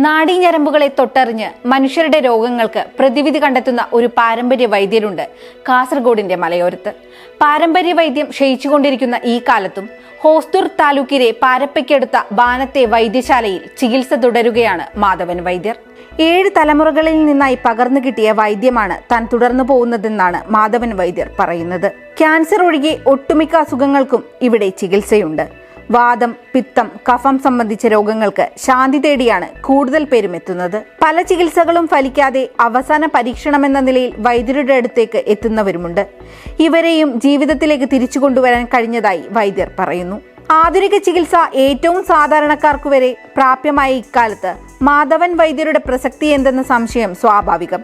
നാഡീഞരമ്പുകളെ തൊട്ടറിഞ്ഞ് മനുഷ്യരുടെ രോഗങ്ങൾക്ക് പ്രതിവിധി കണ്ടെത്തുന്ന ഒരു പാരമ്പര്യ വൈദ്യരുണ്ട് കാസർഗോഡിന്റെ മലയോരത്ത്. പാരമ്പര്യ വൈദ്യം ക്ഷയിച്ചുകൊണ്ടിരിക്കുന്ന ഈ കാലത്തും ഹോസ്ദുർഗ് താലൂക്കിലെ പാരപ്പയ്ക്കടുത്ത ബാനത്തെ വൈദ്യശാലയിൽ ചികിത്സ തുടരുകയാണ് മാധവൻ വൈദ്യർ. 7 തലമുറകളിൽ നിന്നായി പകർന്നു കിട്ടിയ വൈദ്യമാണ് താൻ തുടർന്നു പോകുന്നതെന്നാണ് മാധവൻ വൈദ്യർ പറയുന്നത്. ക്യാൻസർ ഒഴികെ ഒട്ടുമിക്ക അസുഖങ്ങൾക്കും ഇവിടെ ചികിത്സയുണ്ട്. വാദം, പിത്തം, കഫം സംബന്ധിച്ച രോഗങ്ങൾക്ക് ശാന്തി തേടിയാണ് കൂടുതൽ പേരും എത്തുന്നത്. പല ചികിത്സകളും ഫലിക്കാതെ അവസാന പരീക്ഷണമെന്ന നിലയിൽ വൈദ്യരുടെ അടുത്തേക്ക് എത്തുന്നവരുമുണ്ട്. ഇവരെയും ജീവിതത്തിലേക്ക് തിരിച്ചു കൊണ്ടുവരാൻ കഴിഞ്ഞതായി വൈദ്യർ പറയുന്നു. ആധുനിക ചികിത്സ ഏറ്റവും സാധാരണക്കാർക്കു വരെ പ്രാപ്യമായ ഇക്കാലത്ത് മാധവൻ വൈദ്യരുടെ പ്രസക്തി എന്തെന്ന സംശയം സ്വാഭാവികം.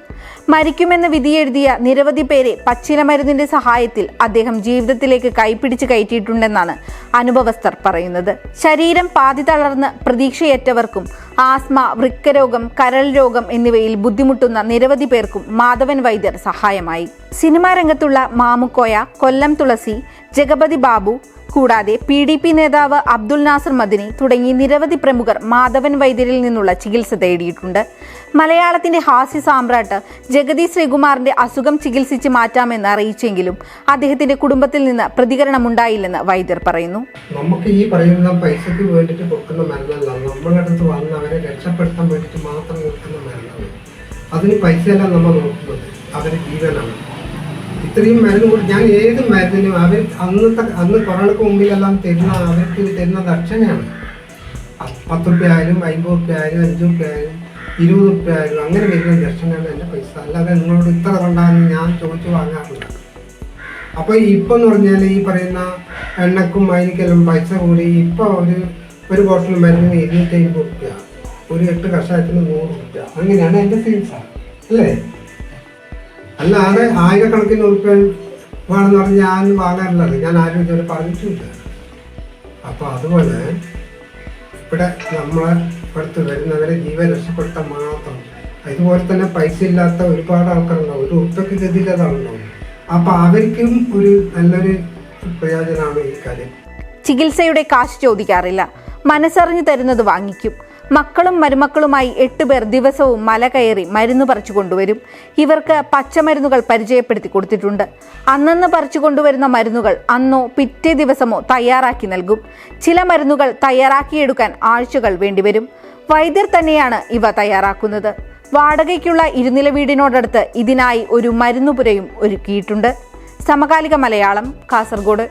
മരിക്കുമെന്ന് വിധിയെഴുതിയ നിരവധി പേരെ പച്ചിലമരുന്നിന്റെ സഹായത്തിൽ അദ്ദേഹം ജീവിതത്തിലേക്ക് കൈപിടിച്ച് കയറ്റിയിട്ടുണ്ടെന്നാണ് അനുഭവസ്ഥർ പറയുന്നത്. ശരീരം പാതി തളർന്ന് പ്രതീക്ഷയറ്റവർക്കും ആസ്മ, വൃക്കരോഗം, കരൾ രോഗം എന്നിവയിൽ ബുദ്ധിമുട്ടുന്ന നിരവധി പേർക്കും മാധവൻ വൈദ്യർ സഹായമായി. സിനിമാ രംഗത്തുള്ള മാമുക്കോയ, കൊല്ലം തുളസി, ജഗപതി ബാബു കൂടാതെ PDP നേതാവ് അബ്ദുൽ നാസർ മദനി തുടങ്ങി നിരവധി പ്രമുഖർ മാധവൻ വൈദ്യരിൽ നിന്നുള്ള ചികിത്സ തേടിയിട്ടുണ്ട്. മലയാളത്തിന്റെ ഹാസ്യ സാമ്രാട്ട് ജഗതി ശ്രീകുമാറിന്റെ അസുഖം ചികിത്സിച്ച് മാറ്റാമെന്ന് അറിയിച്ചെങ്കിലും അദ്ദേഹത്തിന്റെ കുടുംബത്തിൽ നിന്ന് പ്രതികരണമുണ്ടായില്ലെന്ന് വൈദ്യർ പറയുന്നു. നമുക്ക് ഈ പറയുന്ന പൈസക്ക് വേണ്ടിയിട്ട് കൊടുക്കുന്ന മരുന്നല്ല, നമ്മുടെ അടുത്ത് വന്ന് അവരെ രക്ഷപ്പെടുത്താൻ വേണ്ടിയിട്ട് മാത്രം കൊടുക്കുന്ന മരുന്നാണ്. അതിന് പൈസയല്ല നമ്മൾ നോക്കുന്നത്, അവരുടെ ജീവനാണ്. ഇത്രയും മരുന്ന് കൂടി ഞാൻ ഏത് മരുന്നിനും അവർ അന്ന് കൊറോണയ്ക്ക് മുമ്പിലെല്ലാം അവർക്ക് തരുന്ന ദക്ഷിണയാണ്. 10 റുപ്യ ആയാലും 50 റുപ്യ ആയാലും 5 റുപ്യ ആയാലും 20 റുപ്യ ആയാലും അങ്ങനെ വരുന്ന ദക്ഷിണയാണ് എൻ്റെ പൈസ. അല്ലാതെ നിങ്ങളോട് ഇത്ര കൊണ്ടാന്ന് ഞാൻ ചോദിച്ചു വാങ്ങാറില്ല. അപ്പോൾ ഇപ്പം എന്ന് പറഞ്ഞാൽ ഈ പറയുന്ന എണ്ണക്കും അതിനൊക്കെല്ലാം പൈസ കൂടി. ഇപ്പോൾ ഒരു ബോട്ടിൽ മരുന്നിന് 250 റുപ്യ, ഒരു 8 കഷായത്തിന് 100 റുപ്യ, അങ്ങനെയാണ് എൻ്റെ ചികിത്സ അല്ലേ. അല്ലാതെ ആയിരക്കണക്കിന് ഉറുപ്പ്യ വേണമെന്ന് പറഞ്ഞ് ഞാൻ വാങ്ങാറുള്ളത് ഞാൻ ആരും ഇതുവരെ പറഞ്ഞിട്ടില്ല. അപ്പോൾ അതുപോലെ ഇവിടെ നമ്മളെ അടുത്ത് വരുന്നവരെ ജീവൻ രക്ഷപ്പെടുത്താൻ മാത്രം. ഇതുപോലെ തന്നെ പൈസ ഇല്ലാത്ത ഒരുപാട് ആൾക്കാരുണ്ടാവും, ഒരു ഉറുപ്പ്യക്ക് ഗതിയില്ലാത്ത ആളുണ്ടാവും. അപ്പോൾ അവർക്കും ഒരു നല്ലൊരു പ്രയോജനമാണ് ഈ കാര്യം. ചികിത്സയുടെ കാശ് ചോദിക്കാറില്ല, മനസ്സറിഞ്ഞു തരുന്നത് വാങ്ങിക്കും. മക്കളും മരുമക്കളുമായി 8 പേർ ദിവസവും മല കയറി മരുന്ന് പറിച്ചു കൊണ്ടുവരും. ഇവർക്ക് പച്ചമരുന്നുകൾ പരിചയപ്പെടുത്തി കൊടുത്തിട്ടുണ്ട്. അന്നന്ന് പറിച്ചു കൊണ്ടുവരുന്ന മരുന്നുകൾ അന്നോ പിറ്റേ ദിവസമോ തയ്യാറാക്കി നൽകും. ചില മരുന്നുകൾ തയ്യാറാക്കിയെടുക്കാൻ ആഴ്ചകൾ വേണ്ടിവരും. വൈദ്യർ തന്നെയാണ് ഇവ തയ്യാറാക്കുന്നത്. വാടകയ്ക്കുള്ള 2 നില വീടിനോടടുത്ത് ഇതിനായി ഒരു മരുന്നുപുരയും ഒരുക്കിയിട്ടുണ്ട്. സമകാലിക മലയാളം, കാസർഗോഡ്.